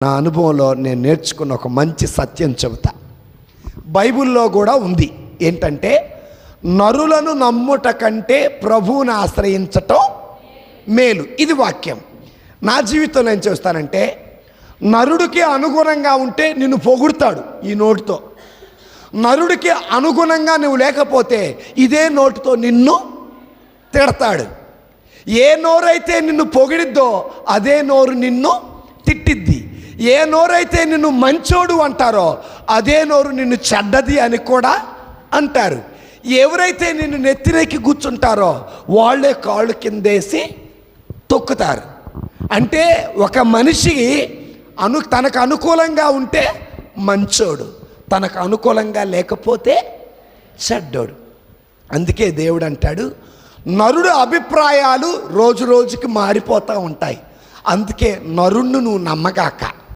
నా అనుభవంలో నేను నేర్చుకున్న ఒక మంచి సత్యం చెబుతా. బైబిల్లో కూడా ఉంది. ఏంటంటే, నరులను నమ్ముట కంటే ప్రభువుని ఆశ్రయించటం మేలు. ఇది వాక్యం. నా జీవితంలో ఏం చేస్తానంటే, నరుడికి అనుగుణంగా ఉంటే నిన్ను పొగుడుతాడు ఈ నోటితో. నరుడికి అనుగుణంగా నువ్వు లేకపోతే ఇదే నోటితో నిన్ను తిడతాడు. ఏ నోరైతే నిన్ను పొగిడిద్దో అదే నోరు నిన్ను తిట్టిద్ది. ఏ నోరైతే నిన్ను మంచోడు అంటారో అదే నోరు నిన్ను చెడ్డది అని కూడా అంటారు. ఎవరైతే నిన్ను నెత్తినెక్కి కూర్చుంటారో వాళ్ళే కాళ్ళు కిందేసి తొక్కుతారు. అంటే ఒక మనిషి తనకు అనుకూలంగా ఉంటే మంచోడు, తనకు అనుకూలంగా లేకపోతే చెడ్డోడు. అందుకే దేవుడు అంటాడు, నరుడు అభిప్రాయాలు రోజు రోజుకి మారిపోతూ ఉంటాయి. అందుకే నరుణ్ణి నువ్వు నమ్మగాక.